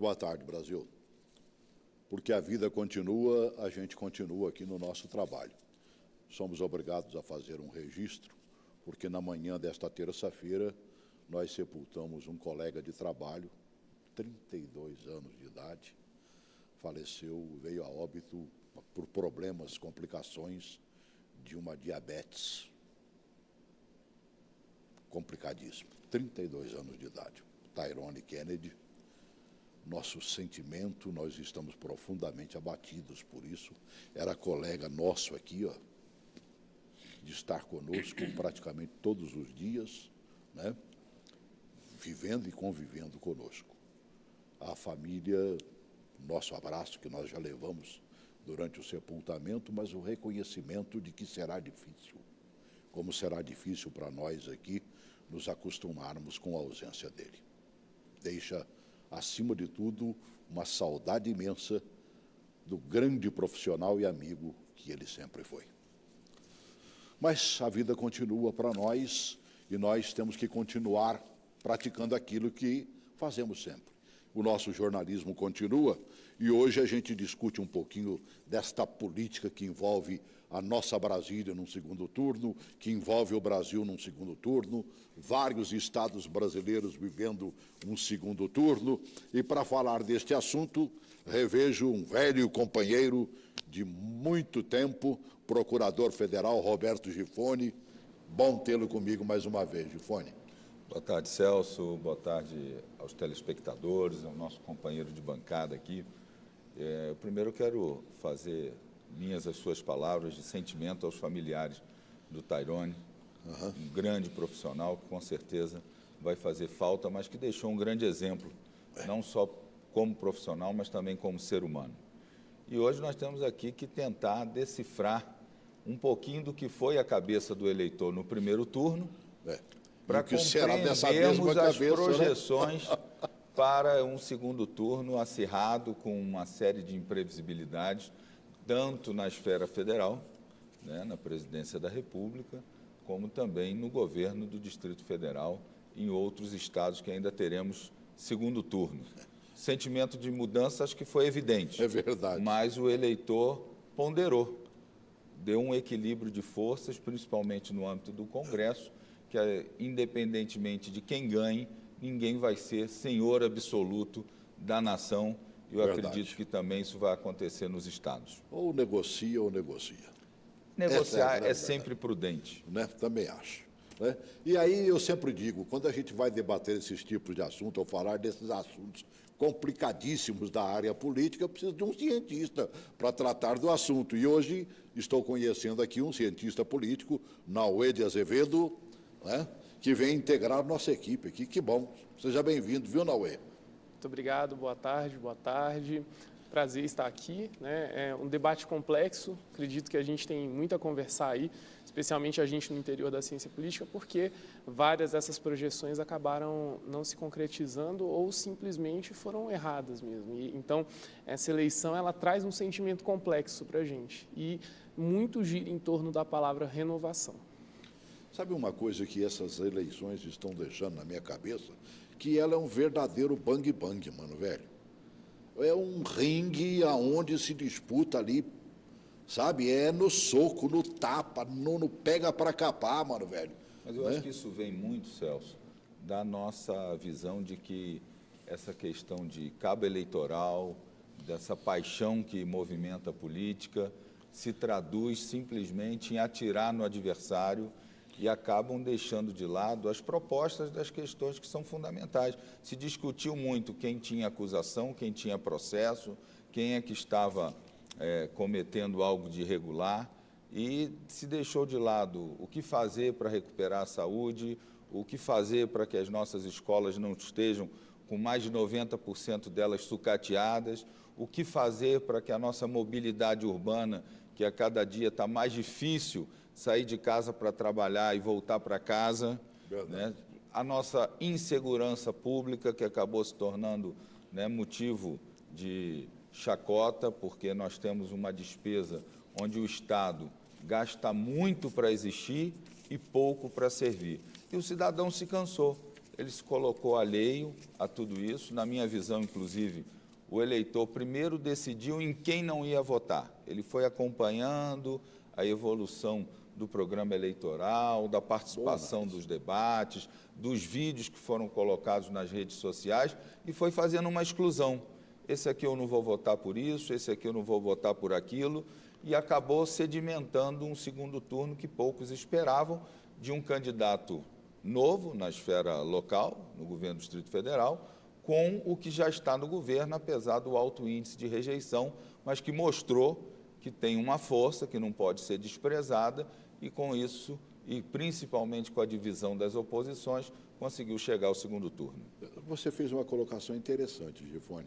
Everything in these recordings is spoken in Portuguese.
Muito boa tarde, Brasil. Porque a vida continua, a gente continua aqui no nosso trabalho. Somos obrigados a fazer um registro, porque na manhã desta terça-feira nós sepultamos um colega de trabalho, 32 anos de idade, faleceu, veio a óbito por problemas, complicações de uma diabetes. Complicadíssimo, 32 anos de idade. Tyrone Kennedy, nosso sentimento, nós estamos profundamente abatidos por isso. Era colega nosso aqui, ó, de estar conosco praticamente todos os dias, né, vivendo e convivendo conosco. A família, nosso abraço, que nós já levamos durante o sepultamento, mas o reconhecimento de que será difícil, como será difícil para nós aqui nos acostumarmos com a ausência dele. Deixa, acima de tudo, uma saudade imensa do grande profissional e amigo que ele sempre foi. Mas a vida continua para nós e nós temos que continuar praticando aquilo que fazemos sempre. O nosso jornalismo continua e hoje a gente discute um pouquinho desta política que envolve a nossa Brasília num segundo turno, que envolve o Brasil num segundo turno, vários estados brasileiros vivendo um segundo turno. E para falar deste assunto, revejo um velho companheiro de muito tempo, procurador federal Roberto Gifone. Bom tê-lo comigo mais uma vez, Gifone. Boa tarde, Celso. Boa tarde aos telespectadores, ao nosso companheiro de bancada aqui. Primeiro, eu quero fazer minhas as suas palavras de sentimento aos familiares do Tyrone, um grande profissional que, com certeza, vai fazer falta, mas que deixou um grande exemplo, não só como profissional, mas também como ser humano. E hoje nós temos aqui que tentar decifrar um pouquinho do que foi a cabeça do eleitor no primeiro turno, para compreendermos as projeções para um segundo turno acirrado, com uma série de imprevisibilidades, tanto na esfera federal, né, na presidência da República, como também no governo do Distrito Federal e em outros estados que ainda teremos segundo turno. Sentimento de mudança acho que foi evidente. É verdade. Mas o eleitor ponderou, deu um equilíbrio de forças, principalmente no âmbito do Congresso, que independentemente de quem ganhe, ninguém vai ser senhor absoluto da nação. Eu acredito que também isso vai acontecer nos estados. Ou negocia ou negocia. Negociar é sempre prudente. Né? Também acho. Né? E aí eu sempre digo, quando a gente vai debater esses tipos de assuntos, ou falar desses assuntos complicadíssimos da área política, eu preciso de um cientista para tratar do assunto. E hoje estou conhecendo aqui um cientista político, Nauê de Azevedo, né? Que vem integrar nossa equipe aqui. Que bom. Seja bem-vindo, viu, Nauê? Muito obrigado, boa tarde, boa tarde. Prazer estar aqui, né? É um debate complexo, acredito que a gente tem muito a conversar aí, especialmente a gente no interior da ciência política, porque várias dessas projeções acabaram não se concretizando ou simplesmente foram erradas mesmo. Então, essa eleição, ela traz um sentimento complexo para a gente e muito gira em torno da palavra renovação. Sabe uma coisa que essas eleições estão deixando na minha cabeça? Que ela é um verdadeiro bang-bang, mano, velho. É um ringue aonde se disputa ali, sabe? É no soco, no tapa, no pega para capar, mano, velho. Mas eu acho que isso vem muito, Celso, da nossa visão de que essa questão de cabo eleitoral, dessa paixão que movimenta a política, se traduz simplesmente em atirar no adversário e acabam deixando de lado as propostas das questões que são fundamentais. Se discutiu muito quem tinha acusação, quem tinha processo, quem é que estava cometendo algo de irregular, e se deixou de lado o que fazer para recuperar a saúde, o que fazer para que as nossas escolas não estejam com mais de 90% delas sucateadas, o que fazer para que a nossa mobilidade urbana, que a cada dia está mais difícil, sair de casa para trabalhar e voltar para casa, né? A nossa insegurança pública, que acabou se tornando, né, motivo de chacota, porque nós temos uma despesa onde o Estado gasta muito para existir e pouco para servir. E o cidadão se cansou. ele se colocou alheio a tudo isso. Na minha visão, inclusive, o eleitor primeiro decidiu em quem não ia votar. Ele foi acompanhando a evolução do programa eleitoral, da participação dos debates, dos vídeos que foram colocados nas redes sociais e foi fazendo uma exclusão. Esse aqui eu não vou votar por isso, esse aqui eu não vou votar por aquilo, e acabou sedimentando um segundo turno que poucos esperavam, de um candidato novo na esfera local, no governo do Distrito Federal, com o que já está no governo, apesar do alto índice de rejeição, mas que mostrou que tem uma força que não pode ser desprezada e, com isso, e principalmente com a divisão das oposições, conseguiu chegar ao segundo turno. Você fez uma colocação interessante, Gifone,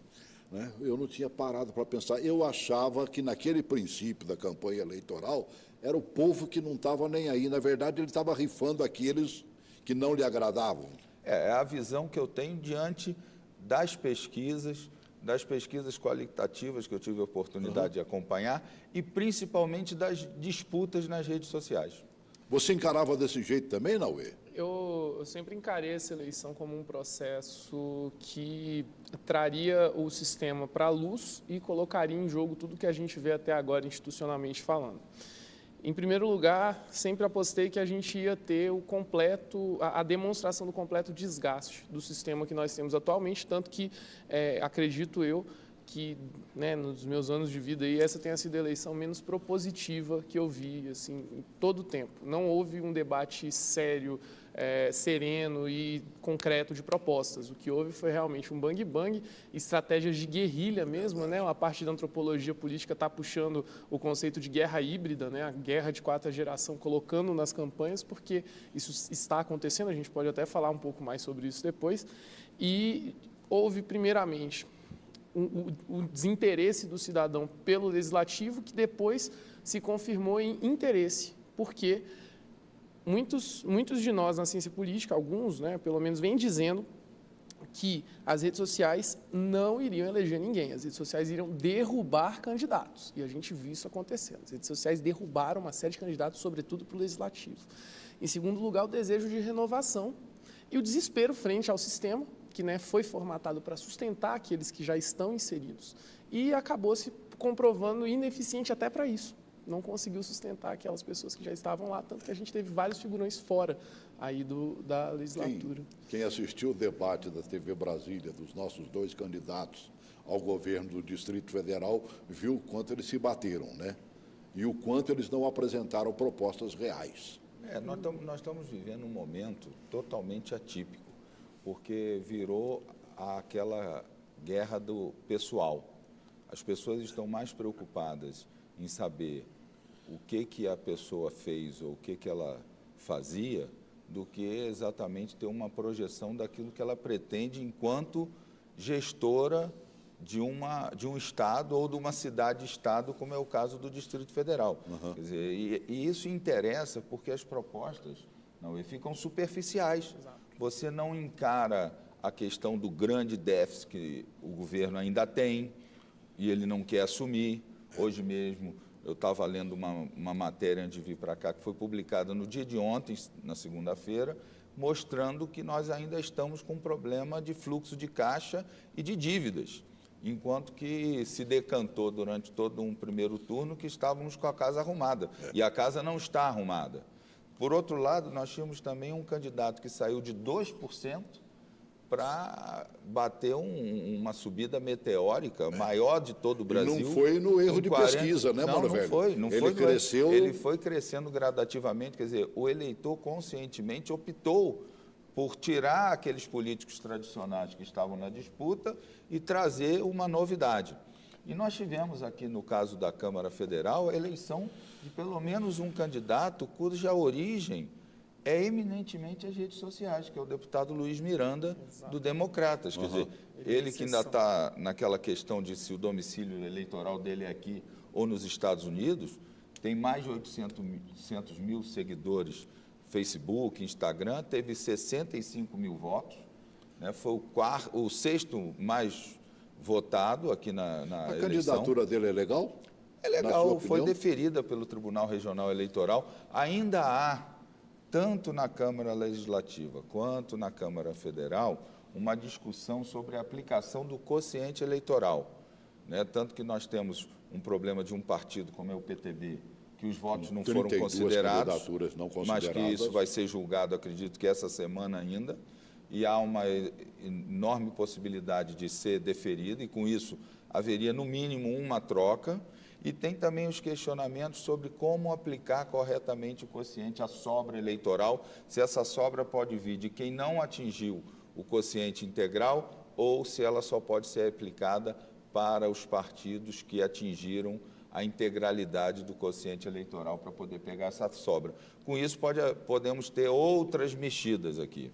né? Eu não tinha parado para pensar. Eu achava que, naquele princípio da campanha eleitoral, era o povo que não estava nem aí. Na verdade, ele estava rifando aqueles que não lhe agradavam. É a visão que eu tenho diante das pesquisas qualitativas que eu tive a oportunidade de acompanhar e principalmente das disputas nas redes sociais. Você encarava desse jeito também, Naue? Eu sempre encarei essa eleição como um processo que traria o sistema para a luz e colocaria em jogo tudo que a gente vê até agora institucionalmente falando. Em primeiro lugar, sempre apostei que a gente ia ter a demonstração do completo desgaste do sistema que nós temos atualmente, tanto que acredito eu que, né, nos meus anos de vida, essa tenha sido a eleição menos propositiva que eu vi assim, em todo o tempo. Não houve um debate sério, sereno e concreto de propostas. O que houve foi realmente um bang-bang, estratégias de guerrilha mesmo, né? Uma parte da antropologia política está puxando o conceito de guerra híbrida, né? A guerra de quarta geração, colocando nas campanhas, porque isso está acontecendo, a gente pode até falar um pouco mais sobre isso depois. E houve, primeiramente, o desinteresse do cidadão pelo legislativo, que depois se confirmou em interesse, porque muitos de nós na ciência política, alguns, né, pelo menos, vêm dizendo que as redes sociais não iriam eleger ninguém, as redes sociais iriam derrubar candidatos, e a gente viu isso acontecendo. As redes sociais derrubaram uma série de candidatos, sobretudo para o legislativo. Em segundo lugar, o desejo de renovação e o desespero frente ao sistema, que, né, foi formatado para sustentar aqueles que já estão inseridos, e acabou se comprovando ineficiente até para isso. Não conseguiu sustentar aquelas pessoas que já estavam lá, tanto que a gente teve vários figurões fora aí da legislatura. Quem assistiu o debate da TV Brasília, dos nossos dois candidatos ao governo do Distrito Federal, viu o quanto eles se bateram, né? E o quanto eles não apresentaram propostas reais. Nós estamos vivendo um momento totalmente atípico, porque virou aquela guerra do pessoal. As pessoas estão mais preocupadas em saber o que a pessoa fez ou o que ela fazia, do que exatamente ter uma projeção daquilo que ela pretende enquanto gestora de um estado ou de uma cidade-estado, como é o caso do Distrito Federal. Quer dizer, e isso interessa porque as propostas ficam superficiais. Exato. Você não encara a questão do grande déficit que o governo ainda tem e ele não quer assumir. Hoje mesmo eu estava lendo uma matéria antes de vir para cá, que foi publicada no dia de ontem, na segunda-feira, mostrando que nós ainda estamos com um problema de fluxo de caixa e de dívidas, enquanto que se decantou durante todo um primeiro turno que estávamos com a casa arrumada, e a casa não está arrumada. Por outro lado, nós tínhamos também um candidato que saiu de 2% para bater uma subida meteórica, maior de todo o Brasil. E não foi no erro de pesquisa, né, Mano Velho? Ele foi crescendo gradativamente, quer dizer, o eleitor conscientemente optou por tirar aqueles políticos tradicionais que estavam na disputa e trazer uma novidade. E nós tivemos aqui, no caso da Câmara Federal, a eleição de pelo menos um candidato cuja origem é eminentemente as redes sociais, que é o deputado Luiz Miranda, do Democratas. Quer dizer, ele que ainda está naquela questão de se o domicílio eleitoral dele é aqui ou nos Estados Unidos, tem mais de 800 mil seguidores no Facebook, Instagram, teve 65 mil votos, né? Foi o sexto mais votado aqui na eleição. A candidatura dele é legal? É legal, foi deferida pelo Tribunal Regional Eleitoral. Ainda há tanto na Câmara Legislativa quanto na Câmara Federal, uma discussão sobre a aplicação do quociente eleitoral, né? Tanto que nós temos um problema de um partido como é o PTB, que os votos não foram considerados, mas que isso vai ser julgado, acredito que essa semana ainda, e há uma enorme possibilidade de ser deferido, e com isso haveria no mínimo uma troca. E tem também os questionamentos sobre como aplicar corretamente o quociente à sobra eleitoral, se essa sobra pode vir de quem não atingiu o quociente integral ou se ela só pode ser aplicada para os partidos que atingiram a integralidade do quociente eleitoral para poder pegar essa sobra. Com isso, podemos ter outras mexidas aqui.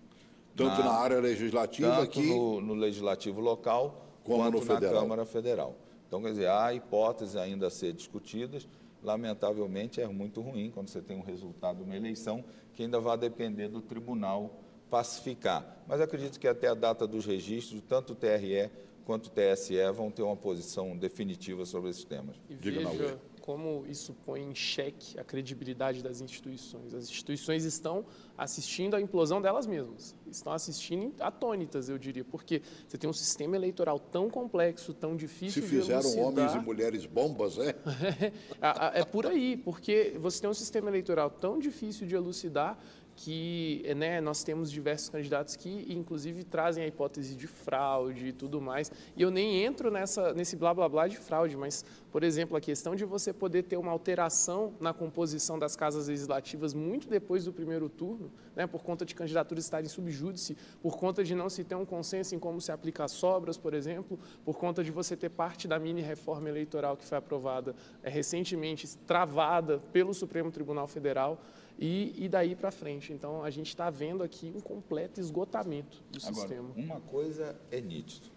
Tanto na área legislativa tanto aqui, no legislativo local, quanto na Câmara Federal. Então, quer dizer, há hipóteses ainda a ser discutidas. Lamentavelmente, é muito ruim quando você tem um resultado de uma eleição que ainda vai depender do tribunal pacificar. Mas acredito que até a data dos registros, tanto o TRE quanto o TSE vão ter uma posição definitiva sobre esses temas. E veja como isso põe em xeque a credibilidade das instituições. As instituições estão assistindo à implosão delas mesmas, estão assistindo atônitas, eu diria, porque você tem um sistema eleitoral tão complexo, tão difícil de elucidar. Se fizeram homens e mulheres bombas, É por aí, porque você tem um sistema eleitoral tão difícil de elucidar que, né, nós temos diversos candidatos que, inclusive, trazem a hipótese de fraude e tudo mais. E eu nem entro nesse blá, blá, blá de fraude, mas, por exemplo, a questão de você poder ter uma alteração na composição das casas legislativas muito depois do primeiro turno, né, por conta de candidaturas estarem sub júdice, por conta de não se ter um consenso em como se aplicar sobras, por exemplo, por conta de você ter parte da mini-reforma eleitoral que foi aprovada recentemente, travada pelo Supremo Tribunal Federal, e daí para frente. Então, a gente está vendo aqui um completo esgotamento do sistema. Uma coisa é nítido,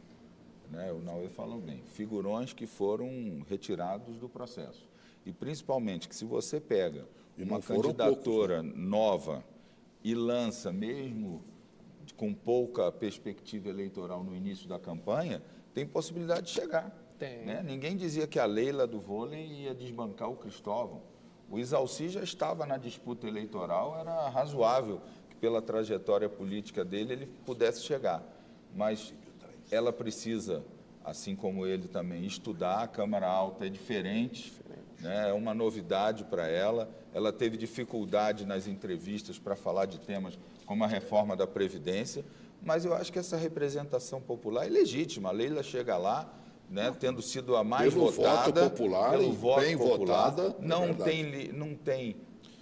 né? O Naue falou bem, figurões que foram retirados do processo. E, principalmente, que se você pega uma candidatura nova e lança, mesmo com pouca perspectiva eleitoral no início da campanha, tem possibilidade de chegar. Tem. Né? Ninguém dizia que a Leila do vôlei ia desbancar o Cristóvão. O Isalci já estava na disputa eleitoral, era razoável que, pela trajetória política dele, ele pudesse chegar. Mas ela precisa, assim como ele também, estudar. A Câmara Alta é diferente, né? É uma novidade para ela. Ela teve dificuldade nas entrevistas para falar de temas como a reforma da Previdência, mas eu acho que essa representação popular é legítima. A Leila chega lá, né, tendo sido a mais votada, pelo voto bem popular, votada, não tem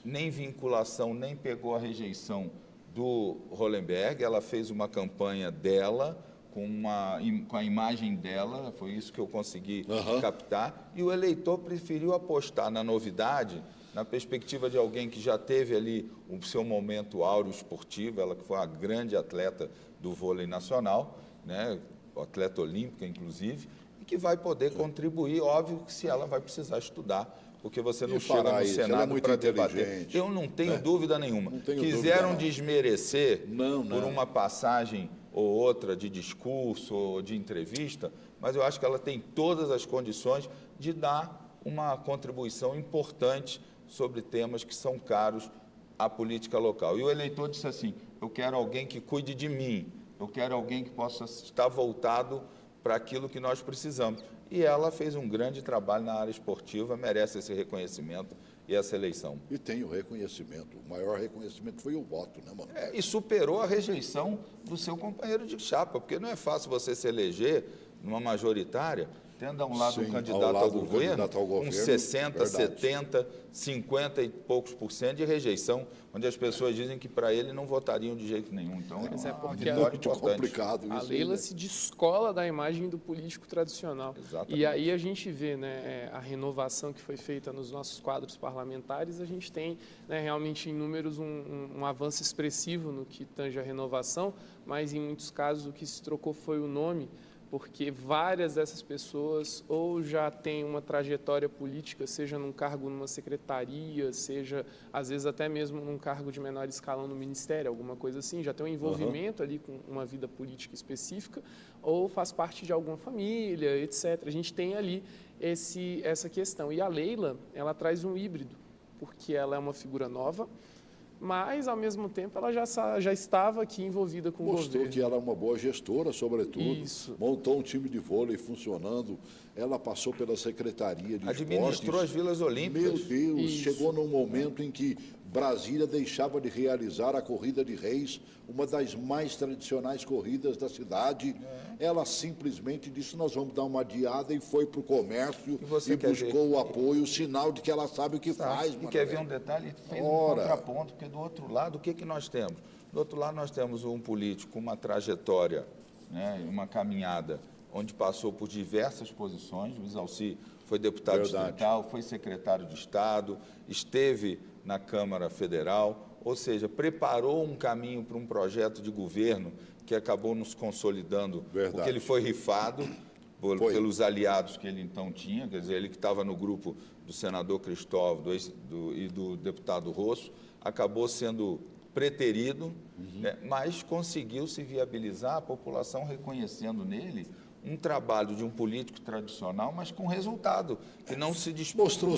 nem vinculação, nem pegou a rejeição do Hollenberg. Ela fez uma campanha dela, com a imagem dela, foi isso que eu consegui captar, e o eleitor preferiu apostar na novidade, na perspectiva de alguém que já teve ali o seu momento áureo esportivo, ela que foi uma grande atleta do vôlei nacional, né, atleta olímpica, inclusive, que vai poder contribuir, óbvio que se ela vai precisar estudar, porque você não chega no Senado para debater. Eu não tenho dúvida nenhuma. Quiseram desmerecer por uma passagem ou outra de discurso ou de entrevista, mas eu acho que ela tem todas as condições de dar uma contribuição importante sobre temas que são caros à política local. E o eleitor disse assim, eu quero alguém que cuide de mim, eu quero alguém que possa estar voltado para aquilo que nós precisamos. E ela fez um grande trabalho na área esportiva, merece esse reconhecimento e essa eleição. E tem o reconhecimento, o maior reconhecimento foi o voto, né, mano? E superou a rejeição do seu companheiro de chapa, porque não é fácil você se eleger numa majoritária, tendo a um lado um candidato ao governo, com 60, 70, 50 e poucos % de rejeição, onde as pessoas dizem que para ele não votariam de jeito nenhum. Então, porque é muito complicado isso. A Leila se descola da imagem do político tradicional. Exatamente. E aí a gente vê, né, a renovação que foi feita nos nossos quadros parlamentares, a gente tem, né, realmente em números um avanço expressivo no que tange a renovação, mas em muitos casos o que se trocou foi o nome, porque várias dessas pessoas ou já têm uma trajetória política, seja num cargo numa secretaria, seja, às vezes, até mesmo num cargo de menor escalão no ministério, alguma coisa assim, já tem um envolvimento ali com uma vida política específica, ou faz parte de alguma família, etc. A gente tem ali essa questão. E a Leila, ela traz um híbrido, porque ela é uma figura nova, mas, ao mesmo tempo, ela já estava aqui envolvida com o Mostrou governo. que ela é uma boa gestora, sobretudo. Isso. Montou um time de vôlei funcionando. Ela passou pela Secretaria de Administrou Esportes. as Vilas Olímpicas. Meu Deus, Isso. chegou num momento em que Brasília deixava de realizar a Corrida de Reis, uma das mais tradicionais corridas da cidade. Ela simplesmente disse, nós vamos dar uma adiada, e foi para o comércio você e quer buscou ver? o apoio, o sinal de que ela sabe o que faz. E quer ver um detalhe? Fez um Ora. contraponto, porque do outro lado, o que nós temos? Do outro lado, nós temos um político com uma trajetória, né, uma caminhada, onde passou por diversas posições. O Isalci foi deputado distrital, foi secretário de Estado, esteve na Câmara Federal, ou seja, preparou um caminho para um projeto de governo que acabou nos consolidando, porque ele foi rifado pelos aliados que ele então tinha, quer dizer, ele que estava no grupo do senador Cristóvão e do deputado Rosso, acabou sendo preterido, né, mas conseguiu se viabilizar, a população reconhecendo nele um trabalho de um político tradicional, mas com resultado, que não se despreocupou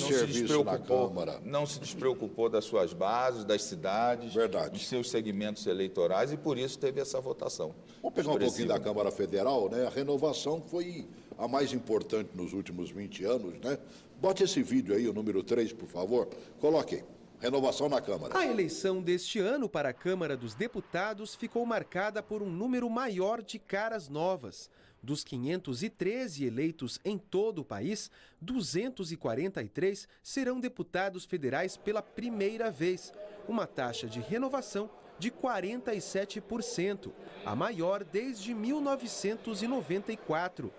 das suas bases, das cidades, dos seus segmentos eleitorais, e por isso teve essa votação. Vamos pegar um pouquinho da Câmara Federal, né? A renovação foi a mais importante nos últimos 20 anos, né? Bote esse vídeo aí, o número 3, por favor. Coloque aí. Renovação na Câmara. A eleição deste ano para a Câmara dos Deputados ficou marcada por um número maior de caras novas. Dos 513 eleitos em todo o país, 243 serão deputados federais pela primeira vez, uma taxa de renovação de 47%, a maior desde 1994.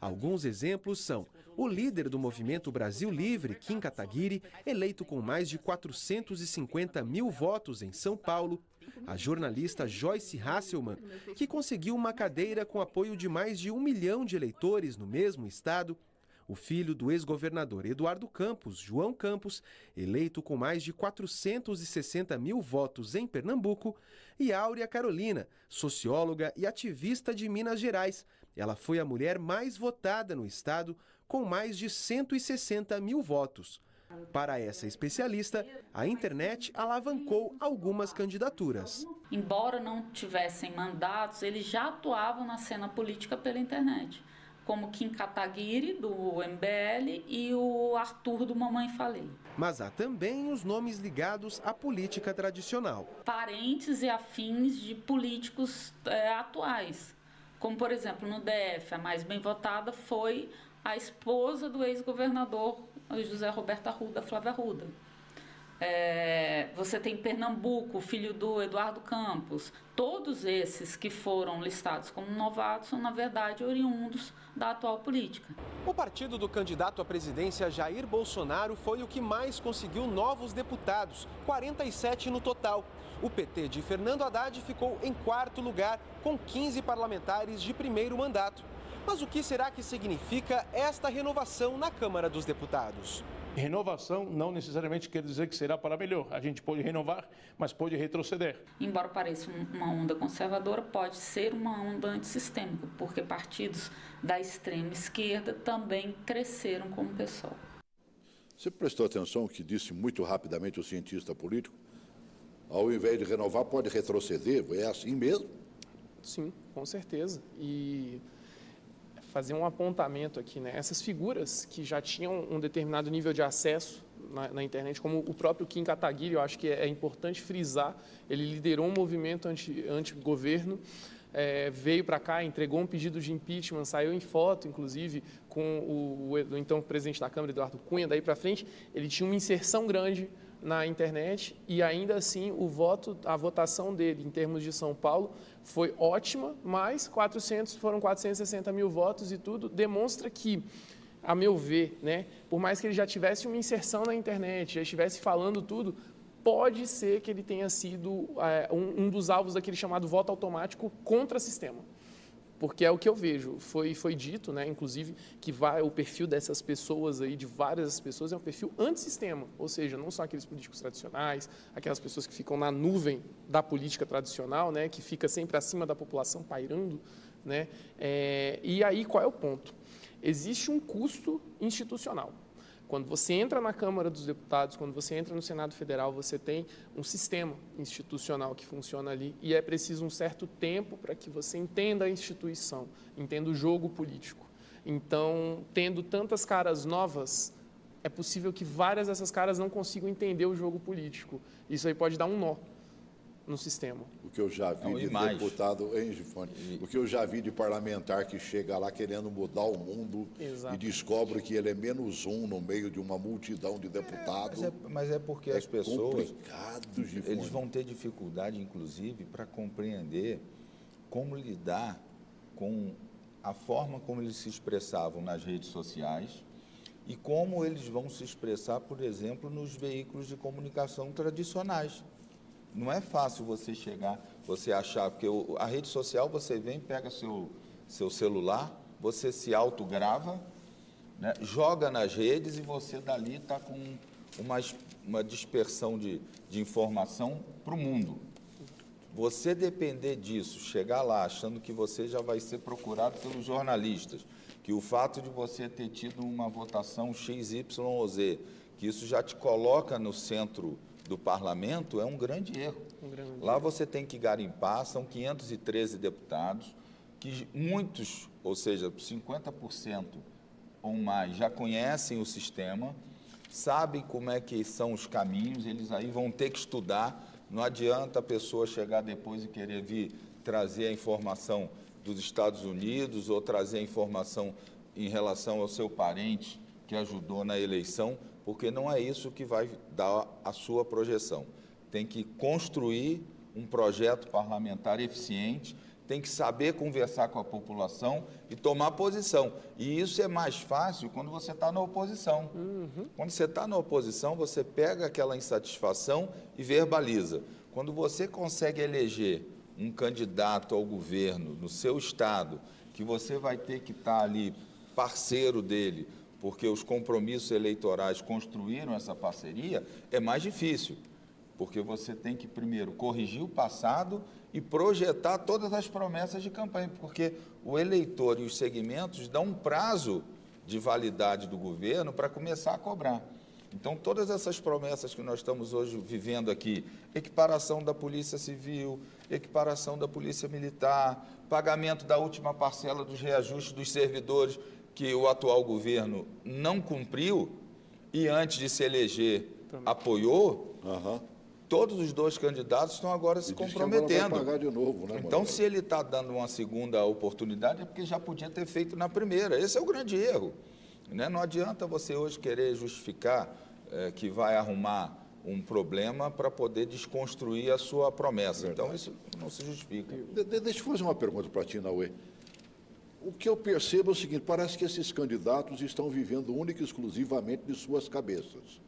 Alguns exemplos são o líder do Movimento Brasil Livre, Kim Kataguiri, eleito com mais de 450 mil votos em São Paulo, a jornalista Joyce Hasselmann, que conseguiu uma cadeira com apoio de mais de 1 milhão de eleitores no mesmo estado, o filho do ex-governador Eduardo Campos, João Campos, eleito com mais de 460 mil votos em Pernambuco, e Áurea Carolina, socióloga e ativista de Minas Gerais. Ela foi a mulher mais votada no estado, com mais de 160 mil votos. Para essa especialista, a internet alavancou algumas candidaturas. Embora não tivessem mandatos, eles já atuavam na cena política pela internet, como Kim Kataguiri, do MBL, e o Arthur, do Mamãe Falei. Mas há também os nomes ligados à política tradicional. Parentes e afins de políticos atuais. Como, por exemplo, no DF, a mais bem votada foi a esposa do ex-governador José Roberto Arruda, Flávia Arruda. Você tem Pernambuco, o filho do Eduardo Campos. Todos esses que foram listados como novatos são, na verdade, oriundos da atual política. O partido do candidato à presidência Jair Bolsonaro foi o que mais conseguiu novos deputados, 47 no total. O PT de Fernando Haddad ficou em quarto lugar, com 15 parlamentares de primeiro mandato. Mas o que será que significa esta renovação na Câmara dos Deputados? Renovação não necessariamente quer dizer que será para melhor. A gente pode renovar, mas pode retroceder. Embora pareça uma onda conservadora, pode ser uma onda antissistêmica, porque partidos da extrema esquerda também cresceram como pessoal. Você prestou atenção que disse muito rapidamente o cientista político? Ao invés de renovar, pode retroceder? É assim mesmo? Sim, com certeza. E fazer um apontamento aqui, né? Essas figuras que já tinham um determinado nível de acesso na internet, como o próprio Kim Kataguiri, eu acho que é importante frisar, ele liderou um movimento anti-governo, veio para cá, entregou um pedido de impeachment, saiu em foto, inclusive, com o então presidente da Câmara, Eduardo Cunha. Daí para frente, ele tinha uma inserção grande na internet e ainda assim a votação dele em termos de São Paulo foi ótima, mas foram 460 mil votos e tudo demonstra que, a meu ver, né, por mais que ele já tivesse uma inserção na internet, já estivesse falando tudo, pode ser que ele tenha sido um dos alvos daquele chamado voto automático contra sistema. Porque é o que eu vejo, foi dito, né, inclusive, que o perfil dessas pessoas aí, de várias pessoas, é um perfil antissistema, ou seja, não são aqueles políticos tradicionais, aquelas pessoas que ficam na nuvem da política tradicional, né, que fica sempre acima da população pairando, né, e aí qual é o ponto? Existe um custo institucional. Quando você entra na Câmara dos Deputados, quando você entra no Senado Federal, você tem um sistema institucional que funciona ali e é preciso um certo tempo para que você entenda a instituição, entenda o jogo político. Então, tendo tantas caras novas, é possível que várias dessas caras não consigam entender o jogo político. Isso aí pode dar um nó no sistema. O que eu já vi de deputado, hein, Gifone? O que eu já vi de parlamentar que chega lá querendo mudar o mundo e descobre que ele é menos um no meio de uma multidão de deputados. Mas é porque as pessoas, Gifone, eles vão ter dificuldade, inclusive, para compreender como lidar com a forma como eles se expressavam nas redes sociais e como eles vão se expressar, por exemplo, nos veículos de comunicação tradicionais. Não é fácil você chegar, você achar, porque a rede social, você vem, pega seu celular, você se autograva, né, joga nas redes e você dali está com uma dispersão de informação para o mundo. Você depender disso, chegar lá achando que você já vai ser procurado pelos jornalistas, que o fato de você ter tido uma votação X, Y ou Z, que isso já te coloca no centro do parlamento, é um grande erro. Lá você tem que garimpar, são 513 deputados, que muitos, ou seja, 50% ou mais, já conhecem o sistema, sabem como é que são os caminhos, eles aí vão ter que estudar. Não adianta a pessoa chegar depois e querer vir trazer a informação dos Estados Unidos ou trazer a informação em relação ao seu parente que ajudou na eleição, porque não é isso que vai dar a sua projeção. Tem que construir um projeto parlamentar eficiente, tem que saber conversar com a população e tomar posição. E isso é mais fácil quando você está na oposição. Quando você está na oposição, você pega aquela insatisfação e verbaliza. Quando você consegue eleger um candidato ao governo no seu estado, que você vai ter que estar ali parceiro dele, porque os compromissos eleitorais construíram essa parceria, é mais difícil, porque você tem que, primeiro, corrigir o passado e projetar todas as promessas de campanha, porque o eleitor e os segmentos dão um prazo de validade do governo para começar a cobrar. Então, todas essas promessas que nós estamos hoje vivendo aqui, equiparação da Polícia Civil, equiparação da Polícia Militar, pagamento da última parcela dos reajustes dos servidores, que o atual governo não cumpriu e, antes de se eleger, apoiou, todos os dois candidatos estão agora se comprometendo. Vai pagar de novo, né, então, se ele está dando uma segunda oportunidade, é porque já podia ter feito na primeira. Esse é o grande erro. Né? Não adianta você hoje querer justificar que vai arrumar um problema para poder desconstruir a sua promessa. Então, isso não se justifica. Deixa eu fazer uma pergunta para ti, Naue. O que eu percebo é o seguinte, parece que esses candidatos estão vivendo única e exclusivamente de suas cabeças.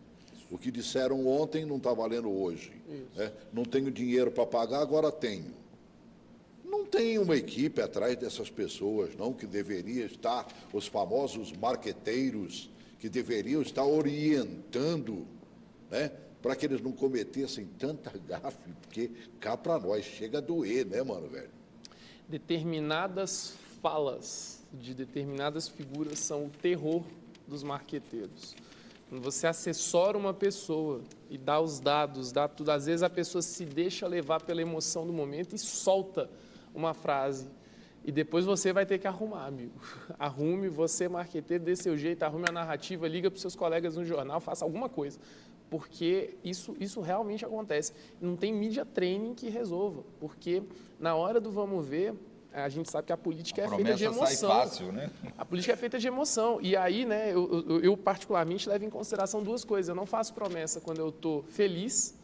O que disseram ontem não está valendo hoje. Né? Não tenho dinheiro para pagar, agora tenho. Não tem uma equipe atrás dessas pessoas, não, que deveria estar, os famosos marqueteiros, que deveriam estar orientando, né, para que eles não cometessem tanta gafe, porque cá para nós chega a doer, né, mano, velho? Determinadas falas de determinadas figuras são o terror dos marqueteiros. Quando você assessora uma pessoa e dá os dados, dá tudo, às vezes a pessoa se deixa levar pela emoção do momento e solta uma frase. E depois você vai ter que arrumar, amigo. Arrume, você, marqueteiro, dê seu jeito, arrume a narrativa, liga para os seus colegas no jornal, faça alguma coisa. Porque isso realmente acontece. Não tem media training que resolva. Porque na hora do vamos ver, a gente sabe que a política é feita de emoção. Sai fácil, né? A política é feita de emoção. E aí, né, eu particularmente levo em consideração duas coisas. Eu não faço promessa quando eu estou feliz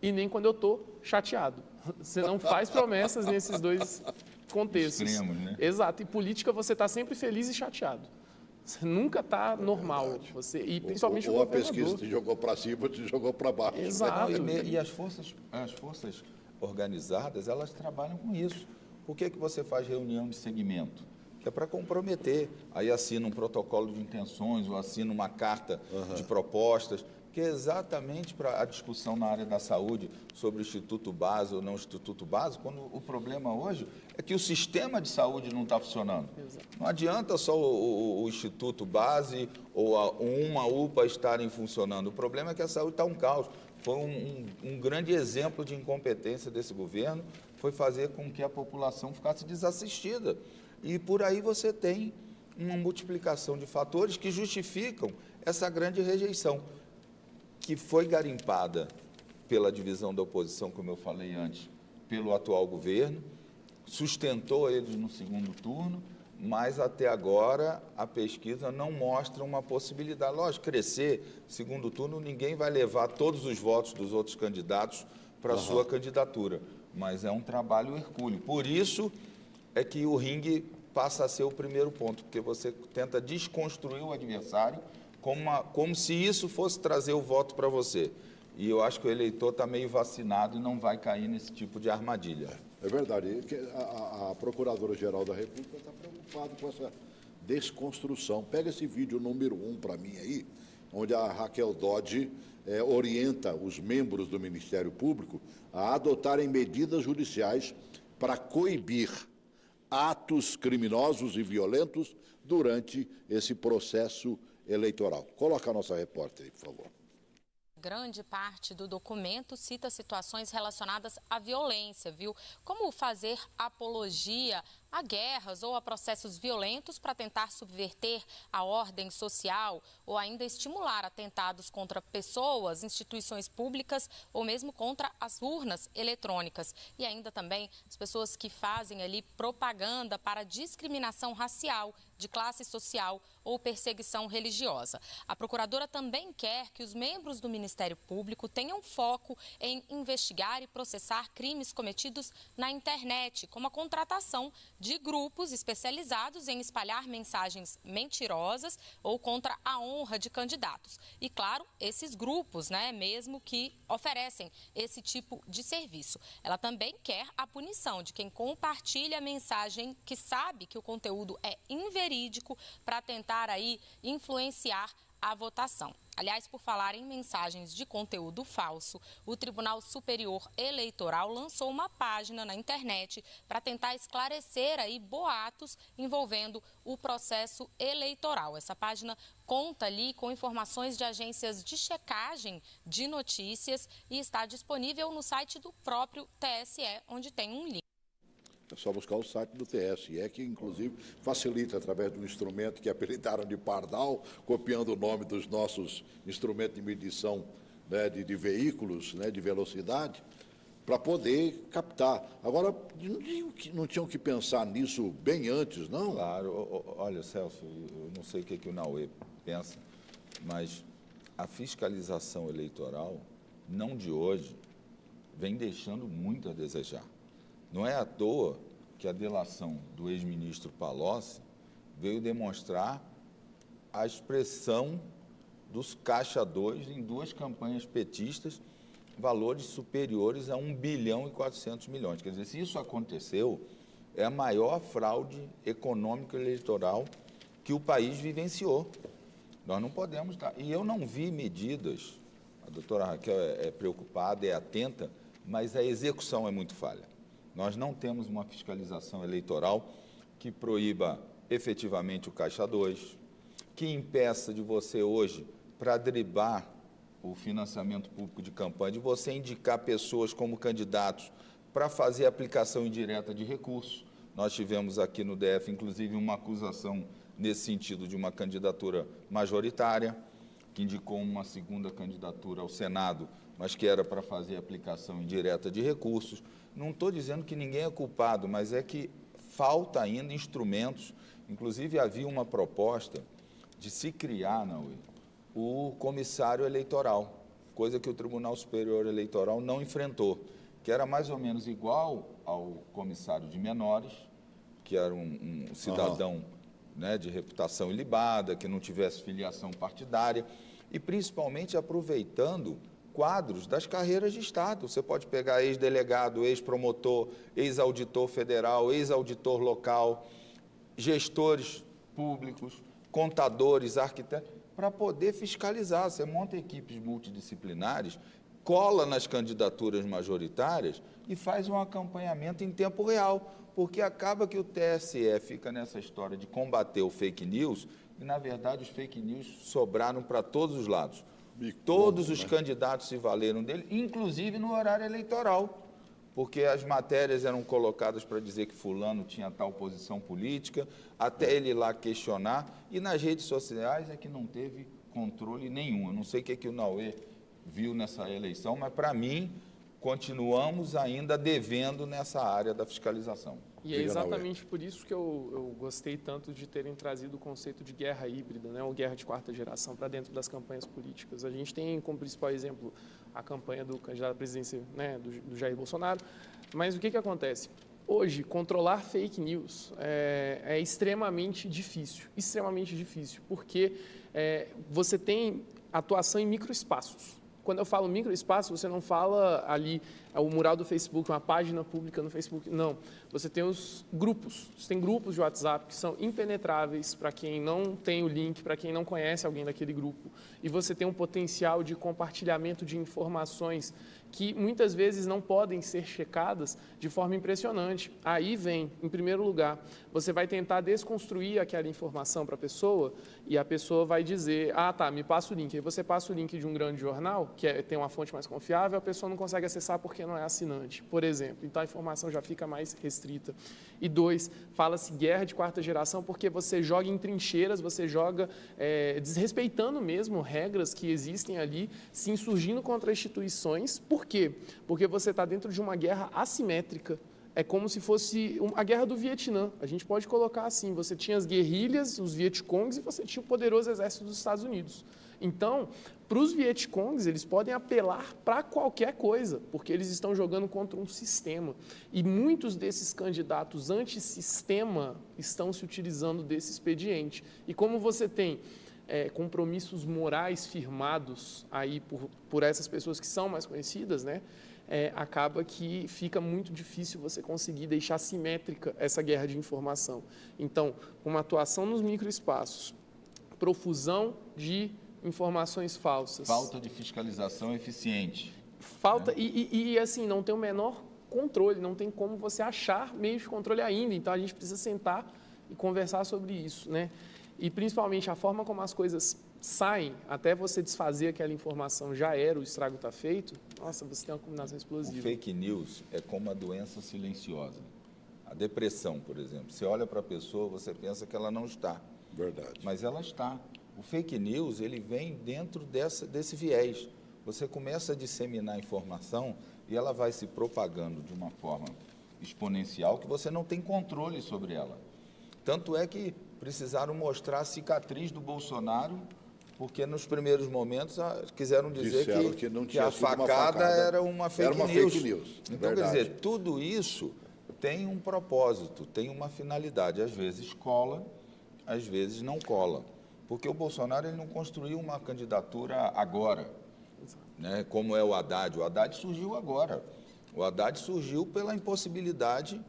e nem quando eu estou chateado. Você não faz promessas nesses dois contextos. Extremos, né? Exato. E política, você está sempre feliz e chateado. Você nunca está normal. E principalmente ou a pesquisa te jogou para cima, te jogou para baixo. Exato. E as forças organizadas, elas trabalham com isso. Por que você faz reunião de segmento? Que é para comprometer. Aí assina um protocolo de intenções ou assina uma carta de propostas, que é exatamente para a discussão na área da saúde sobre o Instituto Base ou não Instituto Base, quando o problema hoje é que o sistema de saúde não está funcionando. Exato. Não adianta só o Instituto Base ou uma UPA estarem funcionando. O problema é que a saúde está um caos. Foi um grande exemplo de incompetência desse governo, foi fazer com que a população ficasse desassistida. E por aí você tem uma multiplicação de fatores que justificam essa grande rejeição, que foi garimpada pela divisão da oposição, como eu falei antes, pelo atual governo, sustentou eles no segundo turno, mas até agora a pesquisa não mostra uma possibilidade. Lógico, crescer, segundo turno, ninguém vai levar todos os votos dos outros candidatos para a sua candidatura, mas é um trabalho hercúleo. Por isso é que o ringue passa a ser o primeiro ponto, porque você tenta desconstruir o adversário como se isso fosse trazer o voto para você. E eu acho que o eleitor está meio vacinado e não vai cair nesse tipo de armadilha. É verdade. A Procuradora-Geral da República está preocupada com essa desconstrução. Pega esse vídeo número 1 para mim aí, onde a Raquel Dodge orienta os membros do Ministério Público a adotarem medidas judiciais para coibir atos criminosos e violentos durante esse processo eleitoral. Coloca a nossa repórter aí, por favor. Grande parte do documento cita situações relacionadas à violência, viu? Como fazer apologia a guerras ou a processos violentos para tentar subverter a ordem social ou ainda estimular atentados contra pessoas, instituições públicas ou mesmo contra as urnas eletrônicas. E ainda também as pessoas que fazem ali propaganda para discriminação racial, de classe social ou perseguição religiosa. A procuradora também quer que os membros do Ministério Público tenham foco em investigar e processar crimes cometidos na internet, como a contratação de grupos especializados em espalhar mensagens mentirosas ou contra a honra de candidatos. E, claro, esses grupos, mesmo que oferecem esse tipo de serviço. Ela também quer a punição de quem compartilha mensagem que sabe que o conteúdo é inverídico para tentar aí influenciar a votação. Aliás, por falar em mensagens de conteúdo falso, o Tribunal Superior Eleitoral lançou uma página na internet para tentar esclarecer aí boatos envolvendo o processo eleitoral. Essa página conta ali com informações de agências de checagem de notícias e está disponível no site do próprio TSE, onde tem um link. É só buscar o site do TSE, que inclusive facilita através de um instrumento que apelidaram de Pardal, copiando o nome dos nossos instrumentos de medição de veículos, de velocidade, para poder captar. Agora, não tinham que pensar nisso bem antes, não? Claro. Olha, Celso, eu não sei o que o Naue pensa, mas a fiscalização eleitoral, não de hoje, vem deixando muito a desejar. Não é à toa que a delação do ex-ministro Palocci veio demonstrar a expressão dos caixa 2 em 2 campanhas petistas, valores superiores a 1 bilhão e 400 milhões. Quer dizer, se isso aconteceu, é a maior fraude econômica eleitoral que o país vivenciou. Nós não podemos dar. E eu não vi medidas, a doutora Raquel é preocupada, é atenta, mas a execução é muito falha. Nós não temos uma fiscalização eleitoral que proíba efetivamente o Caixa 2, que impeça de você hoje, para driblar o financiamento público de campanha, de você indicar pessoas como candidatos para fazer aplicação indireta de recursos. Nós tivemos aqui no DF, inclusive, uma acusação nesse sentido de uma candidatura majoritária, que indicou uma segunda candidatura ao Senado, mas que era para fazer aplicação indireta de recursos. Não estou dizendo que ninguém é culpado, mas é que falta ainda instrumentos. Inclusive, havia uma proposta de se criar, o comissário eleitoral, coisa que o Tribunal Superior Eleitoral não enfrentou, que era mais ou menos igual ao comissário de menores, que era um cidadão de reputação ilibada, que não tivesse filiação partidária, e principalmente aproveitando quadros das carreiras de Estado. Você pode pegar ex-delegado, ex-promotor, ex-auditor federal, ex-auditor local, gestores públicos, contadores, arquitetos, para poder fiscalizar. Você monta equipes multidisciplinares, cola nas candidaturas majoritárias e faz um acompanhamento em tempo real, porque acaba que o TSE fica nessa história de combater o fake news e, na verdade, os fake news sobraram para todos os lados. Todos os candidatos se valeram dele, inclusive no horário eleitoral, porque as matérias eram colocadas para dizer que fulano tinha tal posição política, até ele ir lá questionar, e nas redes sociais é que não teve controle nenhum. Eu não sei o que o Naue viu nessa eleição, mas, para mim, continuamos ainda devendo nessa área da fiscalização. E é exatamente por isso que eu gostei tanto de terem trazido o conceito de guerra híbrida, né, ou guerra de quarta geração, para dentro das campanhas políticas. A gente tem como principal exemplo a campanha do candidato à presidência, né, do Jair Bolsonaro, mas o que acontece? Hoje, controlar fake news é extremamente difícil, porque você tem atuação em microespaços. Quando eu falo microespaço, você não fala ali o mural do Facebook, uma página pública no Facebook, não. Você tem os grupos, você tem grupos de WhatsApp que são impenetráveis para quem não tem o link, para quem não conhece alguém daquele grupo. E você tem um potencial de compartilhamento de informações que muitas vezes não podem ser checadas de forma impressionante. Aí vem, em primeiro lugar, você vai tentar desconstruir aquela informação para a pessoa e a pessoa vai dizer, ah, tá, me passa o link. Aí você passa o link de um grande jornal, que tem uma fonte mais confiável, a pessoa não consegue acessar porque não é assinante, por exemplo. Então, a informação já fica mais restrita. E 2, fala-se guerra de quarta geração porque você joga em trincheiras, você joga desrespeitando mesmo regras que existem ali, se insurgindo contra instituições. Por quê? Porque você está dentro de uma guerra assimétrica. É como se fosse a guerra do Vietnã. A gente pode colocar assim, você tinha as guerrilhas, os Vietcongs, e você tinha o poderoso exército dos Estados Unidos. Então, para os Vietcongs, eles podem apelar para qualquer coisa, porque eles estão jogando contra um sistema. E muitos desses candidatos antissistema estão se utilizando desse expediente. E como você tem compromissos morais firmados aí por essas pessoas que são mais conhecidas, né? Acaba que fica muito difícil você conseguir deixar simétrica essa guerra de informação. Então, uma atuação nos microespaços, profusão de informações falsas. Falta de fiscalização eficiente. Falta, e assim, não tem o menor controle, não tem como você achar meios de controle ainda. Então, a gente precisa sentar e conversar sobre isso, né? E, principalmente, a forma como as coisas saem, até você desfazer aquela informação, já era, o estrago está feito, nossa, você tem uma combinação explosiva. O fake news é como a doença silenciosa. A depressão, por exemplo. Você olha para a pessoa, você pensa que ela não está. Verdade. Mas ela está. O fake news, ele vem dentro desse viés. Você começa a disseminar informação e ela vai se propagando de uma forma exponencial que você não tem controle sobre ela. Tanto é que precisaram mostrar a cicatriz do Bolsonaro, porque nos primeiros momentos quiseram dizer que a facada era uma fake news. Então, quer dizer, tudo isso tem um propósito, tem uma finalidade. Às vezes cola, às vezes não cola. Porque o Bolsonaro ele não construiu uma candidatura agora, né, como é o Haddad. O Haddad surgiu agora. O Haddad surgiu pela impossibilidade,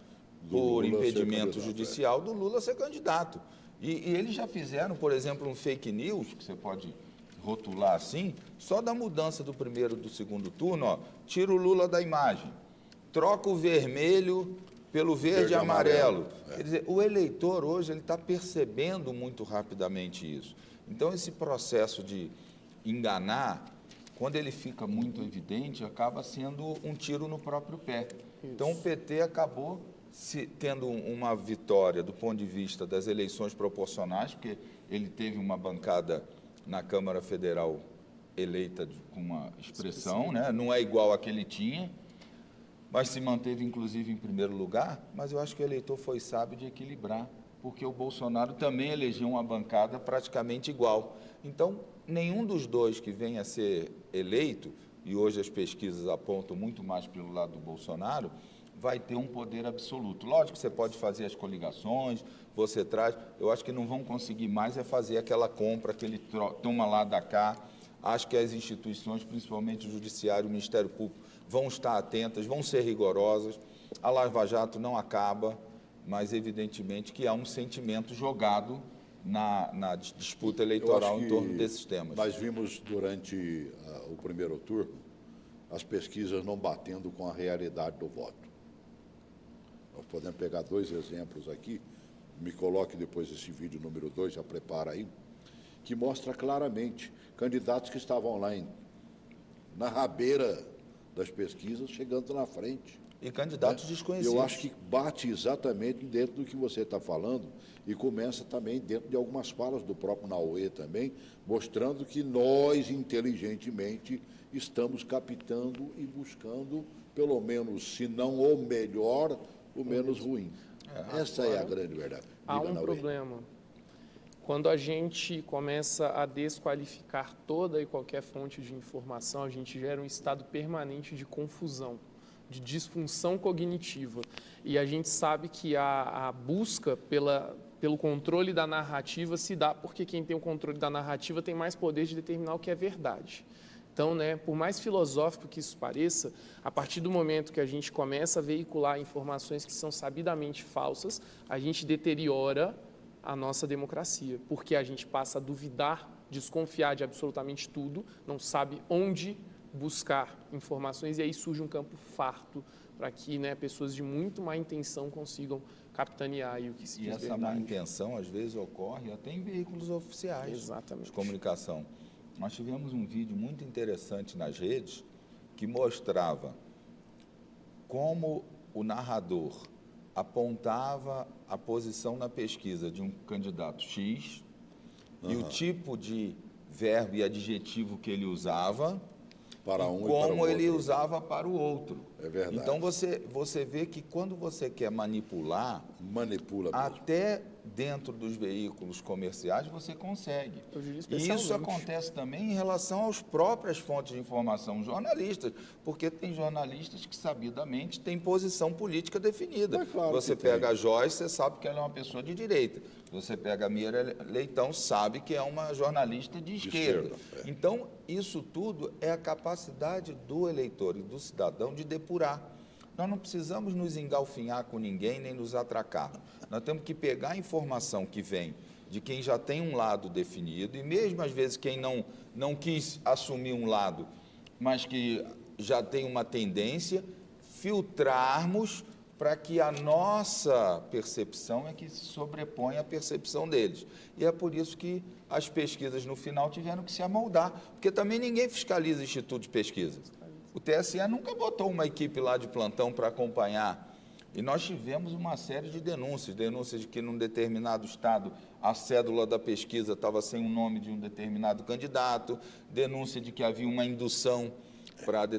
por impedimento judicial, do Lula ser candidato. E eles já fizeram, por exemplo, um fake news, que você pode rotular assim, só da mudança do primeiro e do segundo turno, ó, tira o Lula da imagem, troca o vermelho pelo verde e amarelo. Quer dizer, o eleitor hoje ele está percebendo muito rapidamente isso. Então, esse processo de enganar, quando ele fica muito evidente, acaba sendo um tiro no próprio pé. Isso. Então, o PT acabou tendo uma vitória do ponto de vista das eleições proporcionais, porque ele teve uma bancada na Câmara Federal eleita com uma expressão, né? Não é igual a que ele tinha, mas se manteve, inclusive, em primeiro lugar. Mas eu acho que o eleitor foi sábio de equilibrar, porque o Bolsonaro também elegeu uma bancada praticamente igual. Então, nenhum dos dois que venha a ser eleito, e hoje as pesquisas apontam muito mais pelo lado do Bolsonaro, vai ter um poder absoluto. Lógico que você pode fazer as coligações, você traz... Eu acho que não vão conseguir mais fazer aquela compra, aquele toma lá da cá. Acho que as instituições, principalmente o Judiciário e o Ministério Público, vão estar atentas, vão ser rigorosas. A Lava Jato não acaba, mas evidentemente que há um sentimento jogado na disputa eleitoral em torno desses temas. Nós vimos durante o primeiro turno as pesquisas não batendo com a realidade do voto. Nós podemos pegar 2 exemplos aqui, me coloque depois esse vídeo número 2, já prepara aí, que mostra claramente candidatos que estavam lá na rabeira das pesquisas, chegando na frente. E candidatos desconhecidos. Eu acho que bate exatamente dentro do que você está falando e começa também dentro de algumas falas do próprio Naue também, mostrando que nós, inteligentemente, estamos captando e buscando, pelo menos, se não o melhor, o menos ruim. Essa é a grande verdade. Há um problema. Quando a gente começa a desqualificar toda e qualquer fonte de informação, a gente gera um estado permanente de confusão, de disfunção cognitiva. E a gente sabe que a busca pelo controle da narrativa se dá porque quem tem o controle da narrativa tem mais poder de determinar o que é verdade. Então, por mais filosófico que isso pareça, a partir do momento que a gente começa a veicular informações que são sabidamente falsas, a gente deteriora a nossa democracia, porque a gente passa a duvidar, desconfiar de absolutamente tudo, não sabe onde buscar informações, e aí surge um campo farto para que pessoas de muito má intenção consigam capitanear aí o que se diz verdade. E essa má intenção, às vezes, ocorre até em veículos oficiais de comunicação. Nós tivemos um vídeo muito interessante nas redes que mostrava como o narrador apontava a posição na pesquisa de um candidato X e o tipo de verbo e adjetivo que ele usava para um e como para ele usava para o outro. É verdade. Então, você vê que quando você quer manipular, manipula mesmo. Até dentro dos veículos comerciais você consegue. E isso acontece também em relação às próprias fontes de informação, jornalistas, porque tem jornalistas que sabidamente têm posição política definida. Claro, você pega a Joyce, você sabe que ela é uma pessoa de direita. Você pega a Mira Leitão, sabe que é uma jornalista de esquerda. Então, isso tudo é a capacidade do eleitor e do cidadão de depurar. Nós não precisamos nos engalfinhar com ninguém, nem nos atracar. Nós temos que pegar a informação que vem de quem já tem um lado definido, e mesmo às vezes quem não quis assumir um lado, mas que já tem uma tendência, filtrarmos para que a nossa percepção é que se sobrepõe à percepção deles. E é por isso que as pesquisas no final tiveram que se amoldar, porque também ninguém fiscaliza instituto de pesquisa. O TSE nunca botou uma equipe lá de plantão para acompanhar. E nós tivemos uma série de denúncias de que num determinado estado a cédula da pesquisa estava sem o nome de um determinado candidato, denúncia de que havia uma indução